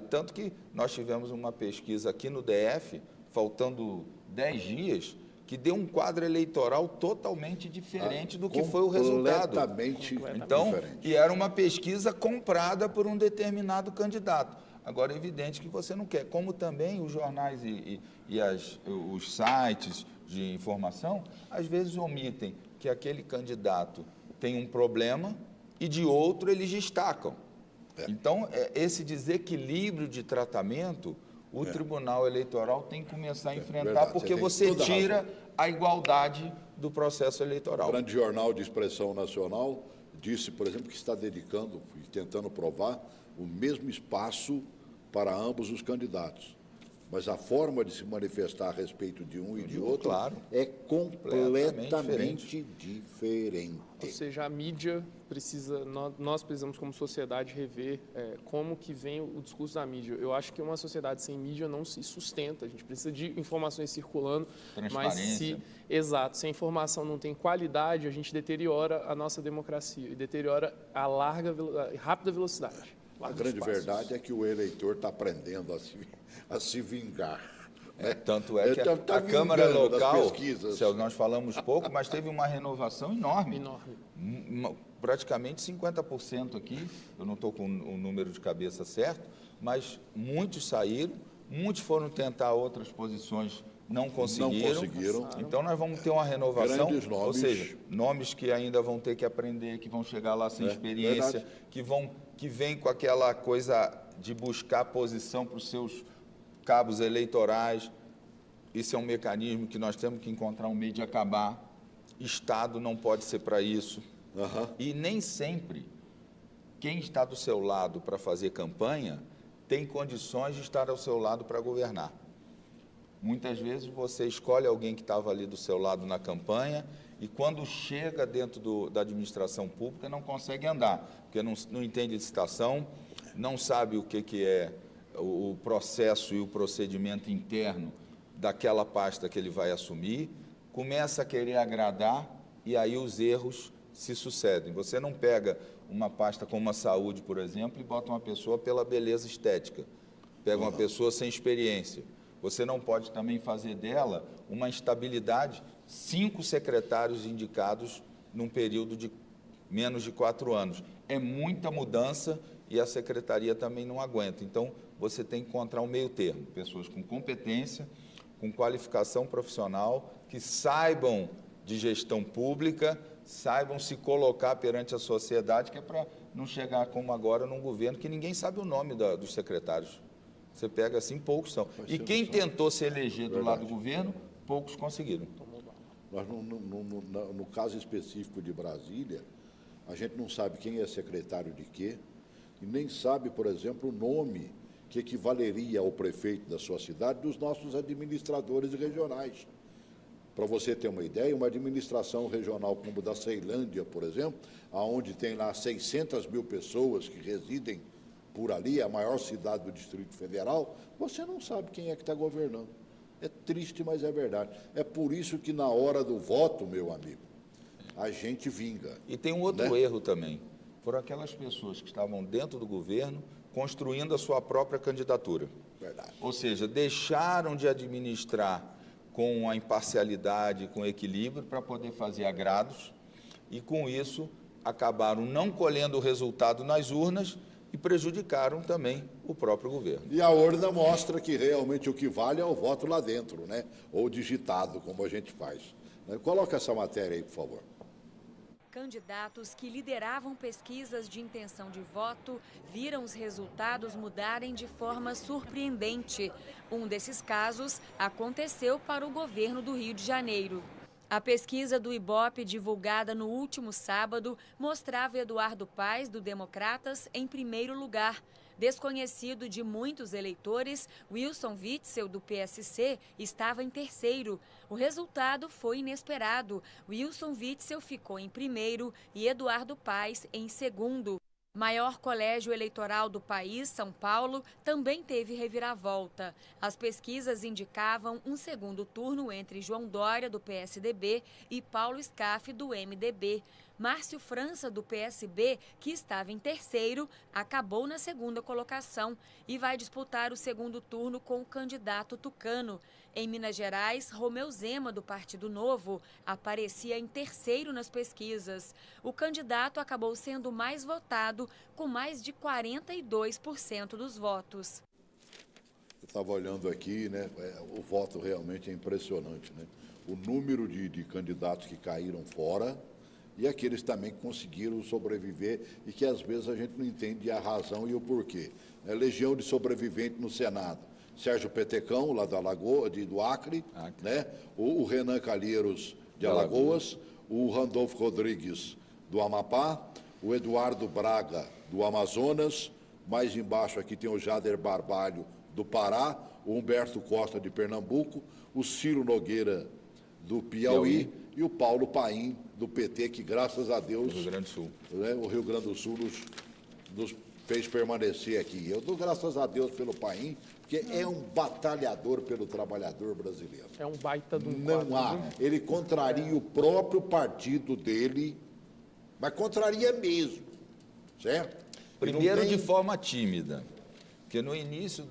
tanto que nós tivemos uma pesquisa aqui no DF, faltando 10 dias, que deu um quadro eleitoral totalmente diferente do que foi o resultado. Completamente diferente. E era uma pesquisa comprada por um determinado candidato. Agora, é evidente que você não quer, como também os jornais e os sites de informação, às vezes omitem que aquele candidato tem um problema e de outro eles destacam. Então, esse desequilíbrio de tratamento, o Tribunal Eleitoral tem que começar a enfrentar, porque você tira a igualdade do processo eleitoral. O grande jornal de expressão nacional disse, por exemplo, que está dedicando e tentando provar o mesmo espaço para ambos os candidatos. Mas a forma de se manifestar a respeito de um e de outro é completamente diferente. Ou seja, a mídia precisa, nós precisamos como sociedade rever como que vem o discurso da mídia. Eu acho que uma sociedade sem mídia não se sustenta, a gente precisa de informações circulando, mas se a informação não tem qualidade, a gente deteriora a nossa democracia e deteriora a rápida velocidade. A grande verdade é que o eleitor está aprendendo a se vingar. Tanto é que a Câmara Local, nós falamos pouco, mas teve uma renovação enorme. Praticamente 50% aqui, eu não estou com o número de cabeça certo, mas muitos saíram, muitos foram tentar outras posições, não conseguiram. Então, nós vamos ter uma renovação, ou seja, nomes que ainda vão ter que aprender, que vão chegar lá sem experiência, que vêm com aquela coisa de buscar posição para os seus cabos eleitorais. Isso é um mecanismo que nós temos que encontrar um meio de acabar. Estado não pode ser para isso. Aham. E nem sempre quem está do seu lado para fazer campanha tem condições de estar ao seu lado para governar. Muitas vezes você escolhe alguém que estava ali do seu lado na campanha e quando chega dentro da administração pública não consegue andar, porque não entende licitação, não sabe o que é o processo e o procedimento interno daquela pasta que ele vai assumir, começa a querer agradar e aí os erros se sucedem. Você não pega uma pasta como a saúde, por exemplo, e bota uma pessoa pela beleza estética, pega uma pessoa sem experiência. Você não pode também fazer dela uma instabilidade, 5 secretários indicados num período de menos de 4 anos. É muita mudança e a secretaria também não aguenta. Então, você tem que encontrar um meio termo, pessoas com competência, com qualificação profissional, que saibam de gestão pública, saibam se colocar perante a sociedade, que é para não chegar como agora num governo que ninguém sabe o nome dos secretários. Você pega assim, poucos são. E quem tentou se eleger do lado do governo, poucos conseguiram. Nós, no caso específico de Brasília, a gente não sabe quem é secretário de quê, e nem sabe, por exemplo, o nome que equivaleria ao prefeito da sua cidade dos nossos administradores regionais. Para você ter uma ideia, uma administração regional como da Ceilândia, por exemplo, onde tem lá 600 mil pessoas que residem por ali, a maior cidade do Distrito Federal, você não sabe quem é que está governando. É triste, mas é verdade. É por isso que na hora do voto, meu amigo, a gente vinga. E tem um outro erro também. Foram aquelas pessoas que estavam dentro do governo construindo a sua própria candidatura. Verdade. Ou seja, deixaram de administrar com a imparcialidade, com equilíbrio, para poder fazer agrados, e com isso acabaram não colhendo o resultado nas urnas e prejudicaram também o próprio governo. E a urna mostra que realmente o que vale é o voto lá dentro, né? Ou digitado, como a gente faz. Coloca essa matéria aí, por favor. Candidatos que lideravam pesquisas de intenção de voto viram os resultados mudarem de forma surpreendente. Um desses casos aconteceu para o governo do Rio de Janeiro. A pesquisa do Ibope, divulgada no último sábado, mostrava Eduardo Paes, do Democratas, em primeiro lugar. Desconhecido de muitos eleitores, Wilson Witzel, do PSC, estava em terceiro. O resultado foi inesperado. Wilson Witzel ficou em primeiro e Eduardo Paes em segundo. Maior colégio eleitoral do país, São Paulo, também teve reviravolta. As pesquisas indicavam um segundo turno entre João Dória, do PSDB, e Paulo Scaff, do MDB. Márcio França, do PSB, que estava em terceiro, acabou na segunda colocação e vai disputar o segundo turno com o candidato tucano. Em Minas Gerais, Romeu Zema, do Partido Novo, aparecia em terceiro nas pesquisas. O candidato acabou sendo mais votado, com mais de 42% dos votos. Eu estava olhando aqui, né? O voto realmente é impressionante, né? O número de candidatos que caíram fora e aqueles também que conseguiram sobreviver e que às vezes a gente não entende a razão e o porquê. Legião de sobrevivente no Senado. Sérgio Petecão, lá da Lagoa, do Acre, né? O Renan Calheiros, de Alagoas, o Randolfo Rodrigues, do Amapá, o Eduardo Braga, do Amazonas, mais embaixo aqui tem o Jader Barbalho, do Pará, o Humberto Costa, de Pernambuco, o Ciro Nogueira, do Piauí, e o Paulo Paim, do PT, que graças a Deus... Rio Grande do Sul. Né, o Rio Grande do Sul nos fez permanecer aqui. Eu dou graças a Deus pelo Paim, porque é um batalhador pelo trabalhador brasileiro. É um baita de um Não quadro, há. né? Ele contraria o próprio partido dele, mas contraria mesmo, certo? Primeiro, de forma tímida, porque no início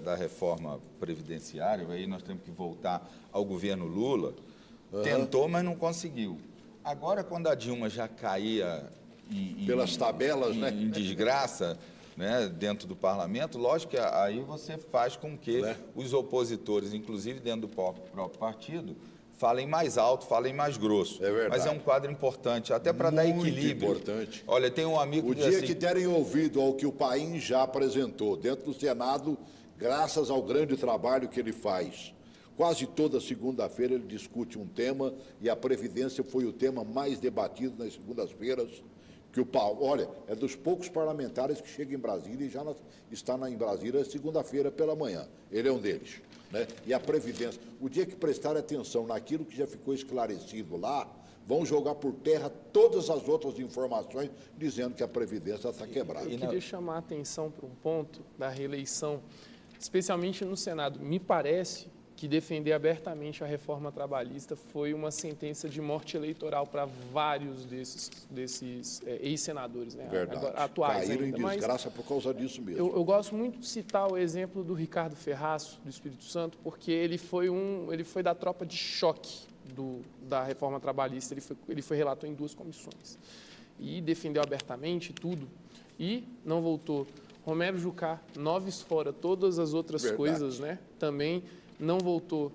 da reforma previdenciária, aí nós temos que voltar ao governo Lula, tentou, mas não conseguiu. Agora, quando a Dilma já caía pelas tabelas, né? em desgraça, né, dentro do parlamento, lógico que aí você faz com que os opositores, inclusive dentro do próprio partido, falem mais alto, falem mais grosso. É verdade. Mas é um quadro importante, até para dar equilíbrio. Muito importante. Olha, tem um amigo O que dia diz assim, que terem ouvido ao que o Paim já apresentou dentro do Senado, graças ao grande trabalho que ele faz Quase toda segunda-feira ele discute um tema e a Previdência foi o tema mais debatido nas segundas-feiras. Que o Paulo, olha, é dos poucos parlamentares que chega em Brasília e já está em Brasília segunda-feira pela manhã. Ele é um deles, né? E a Previdência, o dia que prestar atenção naquilo que já ficou esclarecido lá, vão jogar por terra todas as outras informações dizendo que a Previdência está quebrada. Eu queria chamar a atenção para um ponto da reeleição, especialmente no Senado. Me parece que defender abertamente a reforma trabalhista foi uma sentença de morte eleitoral para vários desses ex-senadores, né? Verdade. Agora, atuais caíram ainda. em desgraça por causa disso mesmo. Eu gosto muito de citar o exemplo do Ricardo Ferraz, do Espírito Santo, porque ele foi da tropa de choque da reforma trabalhista. Ele foi relator em 2 comissões e defendeu abertamente tudo e não voltou. Romero Jucá, Noves fora, todas as outras coisas, né? Também não voltou.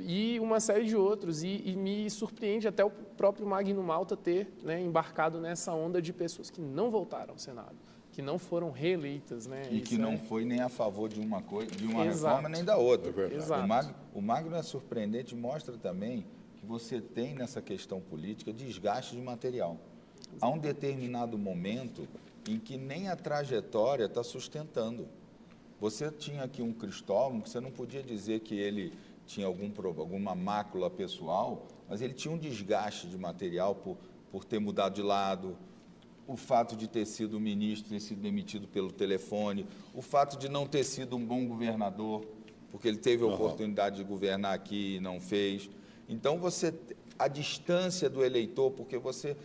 E uma série de outros. E me surpreende até o próprio Magno Malta ter, né, embarcado nessa onda de pessoas que não voltaram ao Senado, que não foram reeleitas, né? E que não foi nem a favor de uma coisa, de uma Exato. reforma nem da outra. Exato. O Magno é surpreendente, mostra também que você tem nessa questão política desgaste de material. Há um determinado momento em que nem a trajetória está sustentando. Você tinha aqui um Cristóvão, que você não podia dizer que ele tinha alguma mácula pessoal, mas ele tinha um desgaste de material por ter mudado de lado, o fato de ter sido ministro, ter sido demitido pelo telefone, o fato de não ter sido um bom governador, porque ele teve a oportunidade de governar aqui e não fez. Então, a distância do eleitor, porque você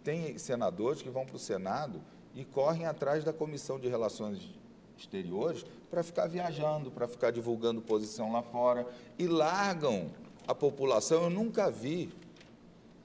tem senadores que vão para o Senado e correm atrás da Comissão de Relações Exteriores para ficar viajando, para ficar divulgando posição lá fora e largam a população. Eu nunca vi,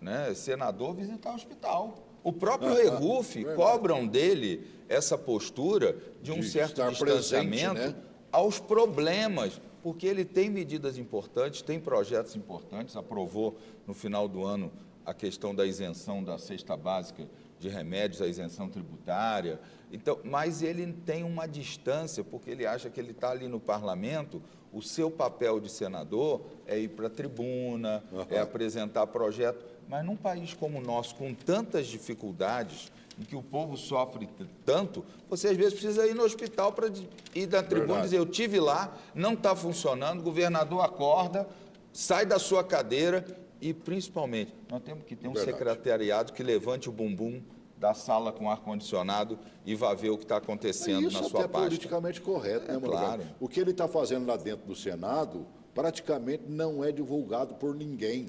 né, senador visitar o hospital. O próprio Regufe cobram dele essa postura de um certo distanciamento presente, né, aos problemas, porque ele tem medidas importantes, tem projetos importantes, aprovou no final do ano a questão da isenção da cesta básica de remédios, a isenção tributária. Então, mas ele tem uma distância, porque ele acha que ele está ali no parlamento, o seu papel de senador é ir para a tribuna, é apresentar projeto. Mas num país como o nosso, com tantas dificuldades, em que o povo sofre tanto, você às vezes precisa ir no hospital para ir na tribuna e dizer, eu estive lá, não está funcionando, o governador acorda, sai da sua cadeira e, principalmente, nós temos que ter um secretariado que levante o bumbum da sala com ar-condicionado e vá ver o que está acontecendo na sua pasta. Isso até é politicamente correto, né, claro. O que ele está fazendo lá dentro do Senado praticamente não é divulgado por ninguém.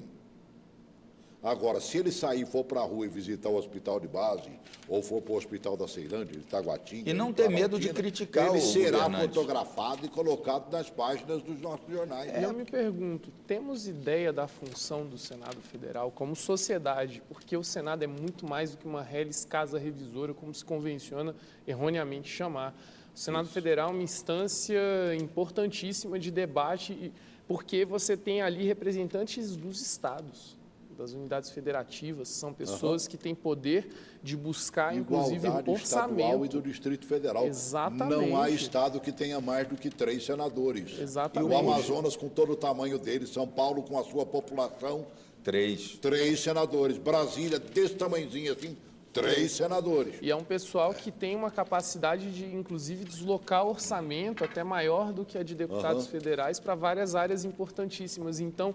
Agora, se ele sair e for para a rua e visitar o hospital de base, ou for para o hospital da Ceilândia, de Itaguatinga... E não ter medo de criticar ele será fotografado e colocado nas páginas dos nossos jornais. Eu me pergunto, temos ideia da função do Senado Federal como sociedade? Porque o Senado é muito mais do que uma reles casa revisora, como se convenciona erroneamente chamar. O Senado Federal é uma instância importantíssima de debate, porque você tem ali representantes dos estados, das unidades federativas, são pessoas que têm poder de buscar, inclusive, orçamento. Estadual e do Distrito Federal. Exatamente. Não há estado que tenha mais do que 3 senadores. Exatamente. E o Amazonas, com todo o tamanho dele, São Paulo, com a sua população... 3 senadores. Brasília, desse tamanhozinho assim, 3 senadores. E é um pessoal que tem uma capacidade de, inclusive, deslocar orçamento até maior do que a de deputados federais para várias áreas importantíssimas. Então...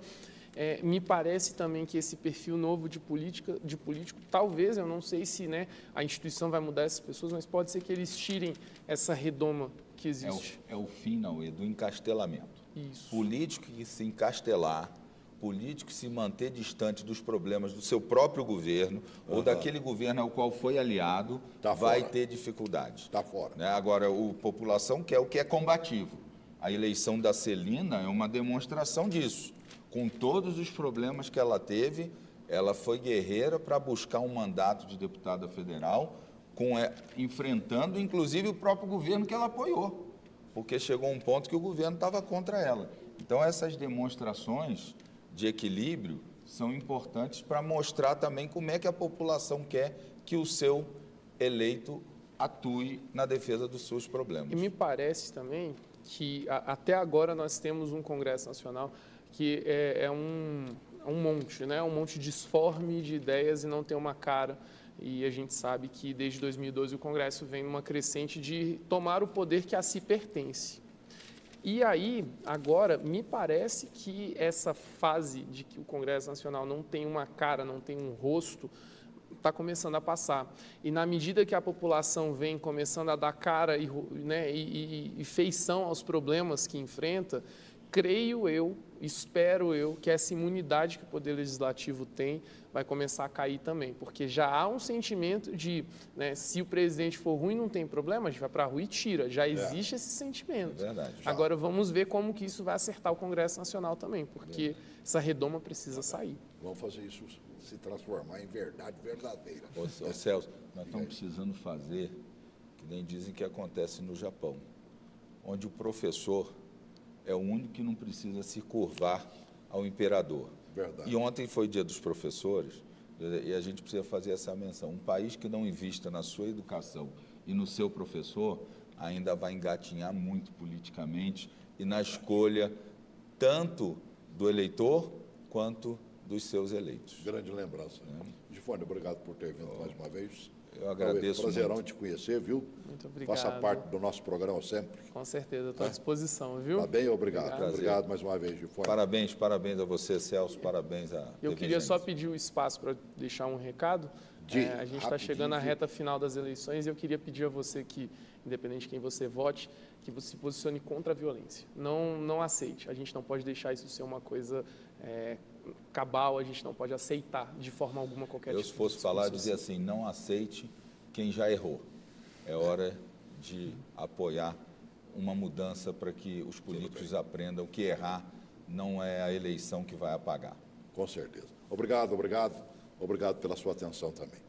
me parece também que esse perfil novo de político, talvez, eu não sei se, né, a instituição vai mudar essas pessoas, mas pode ser que eles tirem essa redoma que existe. É o fim, não, do encastelamento. Isso. Político que se encastelar, político que se manter distante dos problemas do seu próprio governo ou daquele governo ao qual foi aliado, vai ter dificuldade. Está fora. Né? Agora, a população quer o que é combativo. A eleição da Celina é uma demonstração disso. Com todos os problemas que ela teve, ela foi guerreira para buscar um mandato de deputada federal, enfrentando, inclusive, o próprio governo que ela apoiou, porque chegou um ponto que o governo estava contra ela. Então, essas demonstrações de equilíbrio são importantes para mostrar também como é que a população quer que o seu eleito atue na defesa dos seus problemas. E me parece também que, até agora, nós temos um Congresso Nacional que é um monte, né? Um monte disforme de ideias e não tem uma cara. E a gente sabe que desde 2012 o Congresso vem numa crescente de tomar o poder que a si pertence. E aí, agora, me parece que essa fase de que o Congresso Nacional não tem uma cara, não tem um rosto, está começando a passar. E na medida que a população vem começando a dar cara e feição aos problemas que enfrenta, creio eu, espero eu, que essa imunidade que o Poder Legislativo tem vai começar a cair também, porque já há um sentimento de, né, se o presidente for ruim, não tem problema, a gente vai para a rua e tira, já existe esse sentimento. É verdade. Agora vamos ver como que isso vai acertar o Congresso Nacional também, porque essa redoma precisa sair. Vamos fazer isso se transformar em verdade verdadeira. Ô Celso, nós estamos precisando fazer, que nem dizem que acontece no Japão, onde o professor é o único que não precisa se curvar ao imperador. Verdade. E ontem foi Dia dos Professores, e a gente precisa fazer essa menção. Um país que não invista na sua educação e no seu professor ainda vai engatinhar muito politicamente e na escolha tanto do eleitor quanto dos seus eleitos. Grande lembrança. Gifone, obrigado por ter vindo mais uma vez. Eu agradeço Prazerão muito. te conhecer, viu? Muito obrigado. Faça parte do nosso programa sempre. Com certeza, estou à disposição, viu? Tá bem, obrigado. Obrigado Mais uma vez, Gifone. Parabéns a você, Celso, parabéns a Eu queria só pedir o espaço para deixar um recado. A gente está chegando à reta final das eleições e eu queria pedir a você que, independente de quem você vote, que você se posicione contra a violência. Não aceite. A gente não pode deixar isso ser uma coisa cabal, a gente não pode aceitar de forma alguma qualquer tipo de se fosse falar, dizer assim, não aceite quem já errou. É hora de apoiar uma mudança para que os políticos aprendam que errar não é a eleição que vai apagar. Com certeza. Obrigado pela sua atenção também.